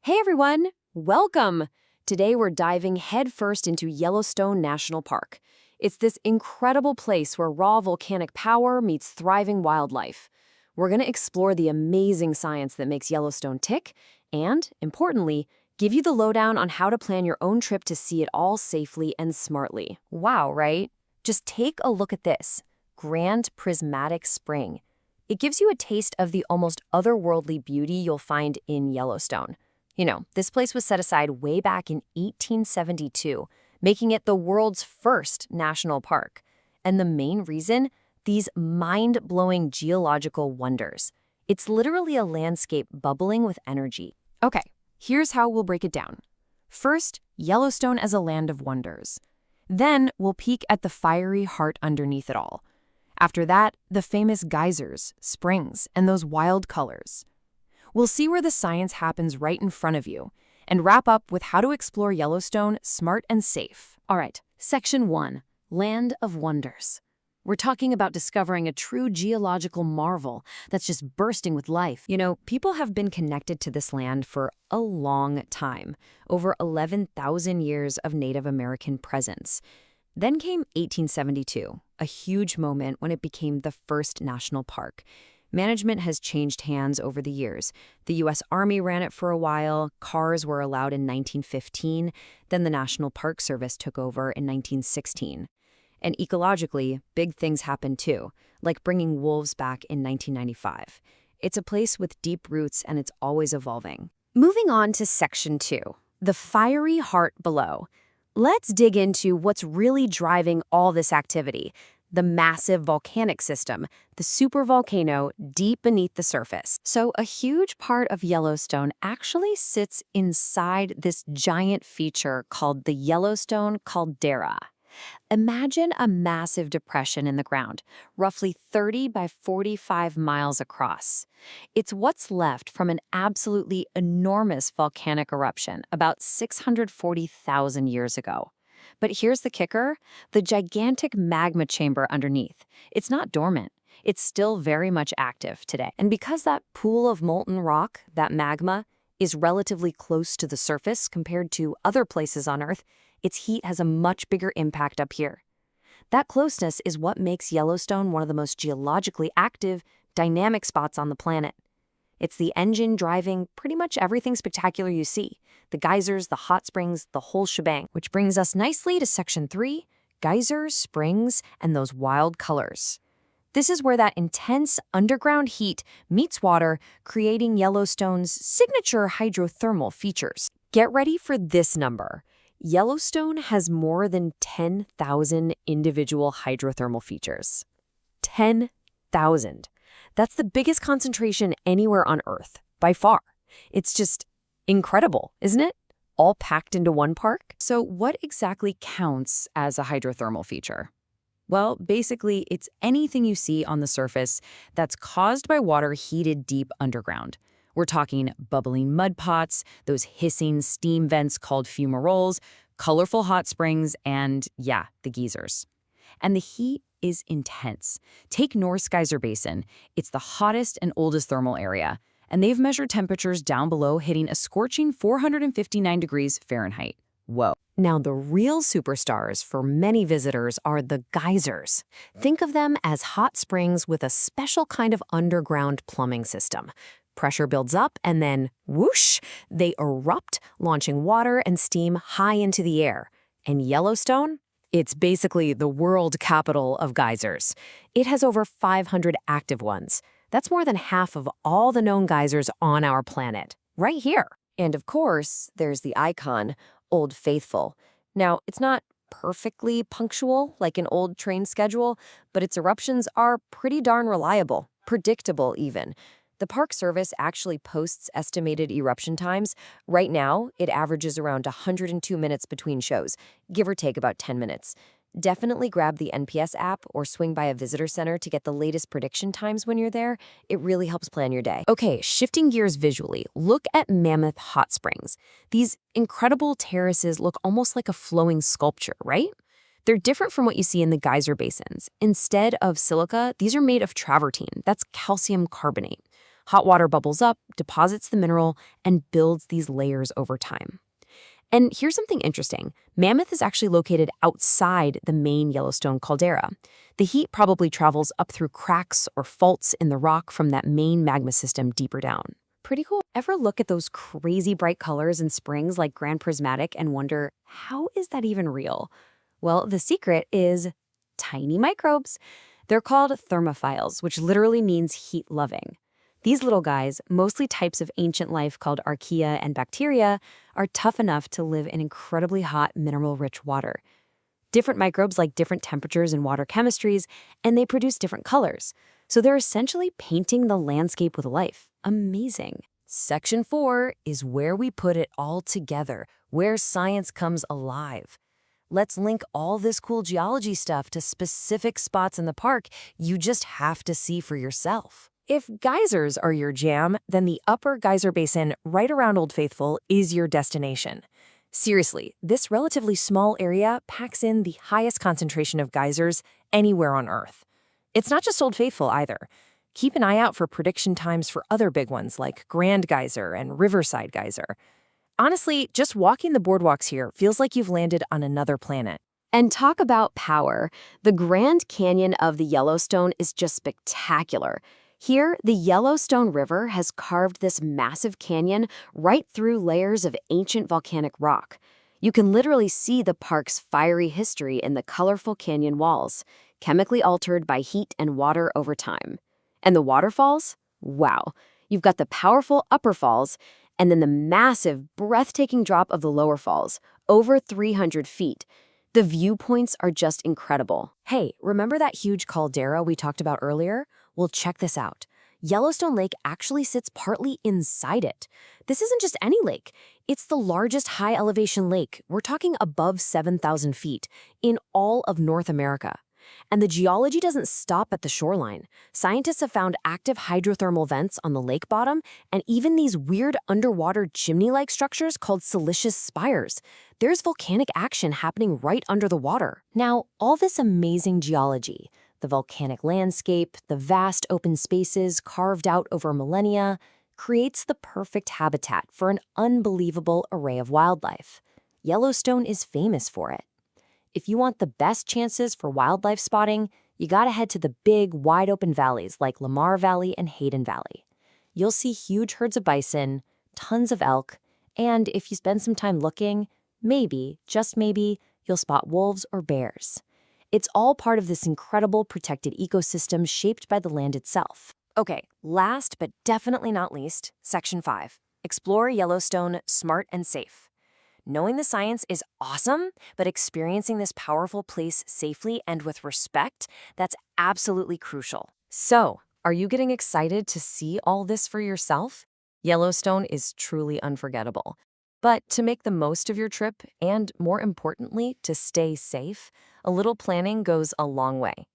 Hey everyone, welcome! Today we're diving headfirst into Yellowstone National Park. It's this incredible place where raw volcanic power meets thriving wildlife. We're going to explore the amazing science that makes Yellowstone tick and, importantly, give you the lowdown on how to plan your own trip to see it all safely and smartly. Wow, right? Just take a look at this. Grand Prismatic Spring. It gives you a taste of the almost otherworldly beauty you'll find in Yellowstone. You know, this place was set aside way back in 1872, making it the world's first national park. And the main reason? These mind-blowing geological wonders. It's literally a landscape bubbling with energy. Okay, here's how we'll break it down. First, Yellowstone as a land of wonders. Then, we'll peek at the fiery heart underneath it all. After that, the famous geysers, springs, and those wild colors. We'll see where the science happens right in front of you, and wrap up with how to explore Yellowstone smart and safe. All right, Section 1, Land of Wonders. We're talking about discovering a true geological marvel that's just bursting with life. You know, people have been connected to this land for a long time, over 11,000 years of Native American presence. Then came 1872, a huge moment when it became the first national park. Management has changed hands over the years. The U.S. Army ran it for a while, cars were allowed in 1915, then the National Park Service took over in 1916. And ecologically, big things happened too, like bringing wolves back in 1995. It's a place with deep roots and it's always evolving. Moving on to Section 2, the fiery heart below. Let's dig into what's really driving all this activity. The massive volcanic system, the supervolcano deep beneath the surface. So a huge part of Yellowstone actually sits inside this giant feature called the Yellowstone Caldera. Imagine a massive depression in the ground, roughly 30 by 45 miles across. It's what's left from an absolutely enormous volcanic eruption about 640,000 years ago. But here's the kicker, the gigantic magma chamber underneath. It's not dormant. It's still very much active today. And because that pool of molten rock, that magma, is relatively close to the surface compared to other places on Earth, its heat has a much bigger impact up here. That closeness is what makes Yellowstone one of the most geologically active, dynamic spots on the planet. It's the engine driving pretty much everything spectacular you see. The geysers, the hot springs, the whole shebang. Which brings us nicely to Section 3, geysers, springs, and those wild colors. This is where that intense underground heat meets water, creating Yellowstone's signature hydrothermal features. Get ready for this number. Yellowstone has more than 10,000 individual hydrothermal features. 10,000. That's the biggest concentration anywhere on Earth, by far. It's just incredible, isn't it? All packed into one park. So what exactly counts as a hydrothermal feature? Well, basically, it's anything you see on the surface that's caused by water heated deep underground. We're talking bubbling mud pots, those hissing steam vents called fumaroles, colorful hot springs, and, yeah, the geysers. And the heat is intense. Take Norris Geyser Basin. It's the hottest and oldest thermal area, and they've measured temperatures down below hitting a scorching 459 degrees Fahrenheit. Whoa. Now, the real superstars for many visitors are the geysers. Think of them as hot springs with a special kind of underground plumbing system. Pressure builds up and then, whoosh, they erupt, launching water and steam high into the air. And Yellowstone? It's basically the world capital of geysers. It has over 500 active ones. That's more than half of all the known geysers on our planet, right here. And of course, there's the icon, Old Faithful. Now, it's not perfectly punctual like an old train schedule, but its eruptions are pretty darn reliable, predictable even. The Park Service actually posts estimated eruption times. Right now, it averages around 102 minutes between shows, give or take about 10 minutes. Definitely grab the NPS app or swing by a visitor center to get the latest prediction times when you're there. It really helps plan your day. Okay, shifting gears visually, look at Mammoth Hot Springs. These incredible terraces look almost like a flowing sculpture, right? They're different from what you see in the geyser basins. Instead of silica, these are made of travertine. That's calcium carbonate. Hot water bubbles up, deposits the mineral, and builds these layers over time. And here's something interesting. Mammoth is actually located outside the main Yellowstone caldera. The heat probably travels up through cracks or faults in the rock from that main magma system deeper down. Pretty cool. Ever look at those crazy bright colors in springs like Grand Prismatic and wonder, how is that even real? Well, the secret is tiny microbes. They're called thermophiles, which literally means heat-loving. These little guys, mostly types of ancient life called archaea and bacteria, are tough enough to live in incredibly hot, mineral-rich water. Different microbes like different temperatures and water chemistries, and they produce different colors. So they're essentially painting the landscape with life. Amazing. Section 4 is where we put it all together, where science comes alive. Let's link all this cool geology stuff to specific spots in the park you just have to see for yourself. If geysers are your jam, then the Upper Geyser Basin right around Old Faithful is your destination. Seriously, this relatively small area packs in the highest concentration of geysers anywhere on Earth. It's not just Old Faithful either. Keep an eye out for prediction times for other big ones like Grand Geyser and Riverside Geyser. Honestly, just walking the boardwalks here feels like you've landed on another planet. And talk about power. The Grand Canyon of the Yellowstone is just spectacular. Here, the Yellowstone River has carved this massive canyon right through layers of ancient volcanic rock. You can literally see the park's fiery history in the colorful canyon walls, chemically altered by heat and water over time. And the waterfalls? Wow. You've got the powerful upper falls, and then the massive, breathtaking drop of the lower falls, over 300 feet. The viewpoints are just incredible. Hey, remember that huge caldera we talked about earlier? Well, check this out. Yellowstone Lake actually sits partly inside it. This isn't just any lake. It's the largest high-elevation lake, we're talking above 7,000 feet, in all of North America. And the geology doesn't stop at the shoreline. Scientists have found active hydrothermal vents on the lake bottom and even these weird underwater chimney-like structures called siliceous spires. There's volcanic action happening right under the water. Now, all this amazing geology, the volcanic landscape, the vast open spaces carved out over millennia, creates the perfect habitat for an unbelievable array of wildlife. Yellowstone is famous for it. If you want the best chances for wildlife spotting, you gotta head to the big, wide-open valleys like Lamar Valley and Hayden Valley. You'll see huge herds of bison, tons of elk, and if you spend some time looking, maybe, just maybe, you'll spot wolves or bears. It's all part of this incredible protected ecosystem shaped by the land itself. Okay, last but definitely not least, Section 5. Explore Yellowstone smart and safe. Knowing the science is awesome, but experiencing this powerful place safely and with respect, that's absolutely crucial. So, are you getting excited to see all this for yourself? Yellowstone is truly unforgettable. But to make the most of your trip, and more importantly, to stay safe, a little planning goes a long way.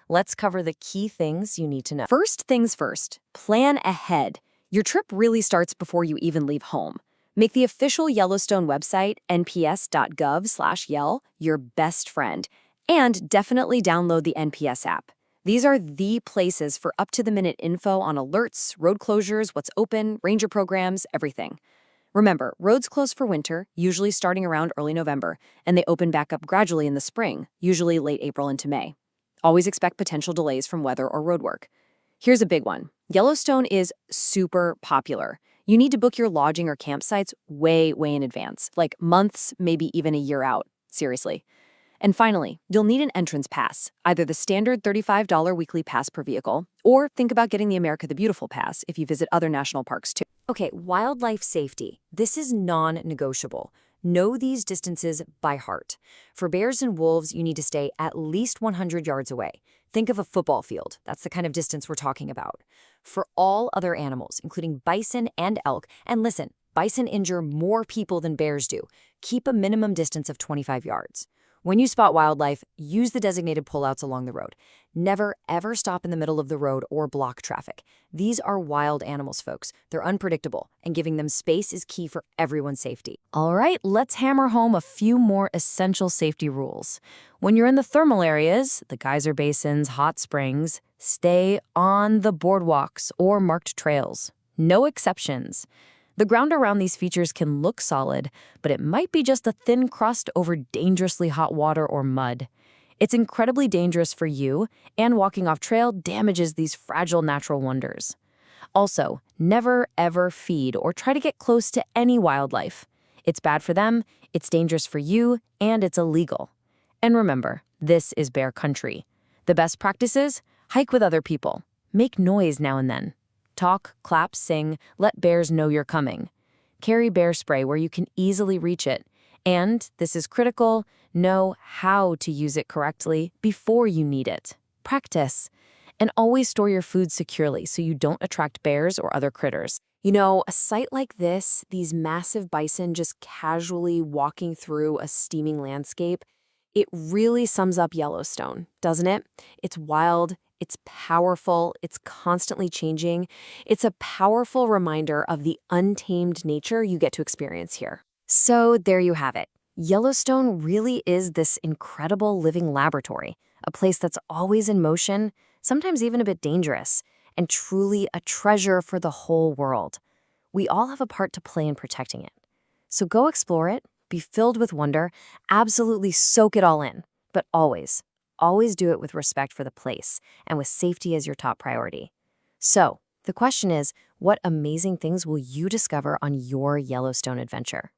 Let's cover the key things you need to know. First things first, plan ahead. Your trip really starts before you even leave home. Make the official Yellowstone website, nps.gov/yell, your best friend, and definitely download the NPS app. These are the places for up-to-the-minute info on alerts, road closures, what's open, ranger programs, everything. Remember, roads close for winter, usually starting around early November, and they open back up gradually in the spring, usually late April into May. Always expect potential delays from weather or roadwork. Here's a big one. Yellowstone is super popular. You need to book your lodging or campsites way in advance, like months, maybe even a year out. Seriously. And finally, you'll need an entrance pass, either the standard $35 weekly pass per vehicle, or think about getting the America the Beautiful pass if you visit other national parks too. Okay, wildlife safety. This is non-negotiable. Know these distances by heart. For bears and wolves, you need to stay at least 100 yards away. Think of a football field. That's the kind of distance we're talking about. For all other animals, including bison and elk, and listen, bison injure more people than bears do. Keep a minimum distance of 25 yards. When you spot wildlife, use the designated pullouts along the road. Never, ever stop in the middle of the road or block traffic. These are wild animals, folks. They're unpredictable, and giving them space is key for everyone's safety. All right, let's hammer home a few more essential safety rules. When you're in the thermal areas, the geyser basins, hot springs, stay on the boardwalks or marked trails. No exceptions. The ground around these features can look solid, but it might be just a thin crust over dangerously hot water or mud. It's incredibly dangerous for you, and walking off trail damages these fragile natural wonders. Also, never ever feed or try to get close to any wildlife. It's bad for them, it's dangerous for you, and it's illegal. And remember, this is bear country. The best practices? Hike with other people. Make noise now and then. Talk, clap, sing, let bears know you're coming. Carry bear spray where you can easily reach it. And, this is critical, know how to use it correctly before you need it. Practice. And always store your food securely so you don't attract bears or other critters. You know, a sight like this, these massive bison just casually walking through a steaming landscape, it really sums up Yellowstone, doesn't it? It's wild. It's powerful, it's constantly changing. It's a powerful reminder of the untamed nature you get to experience here. So there you have it. Yellowstone really is this incredible living laboratory, a place that's always in motion, sometimes even a bit dangerous, and truly a treasure for the whole world. We all have a part to play in protecting it. So go explore it, be filled with wonder, absolutely soak it all in, but always do it with respect for the place and with safety as your top priority. So, the question is, what amazing things will you discover on your Yellowstone adventure?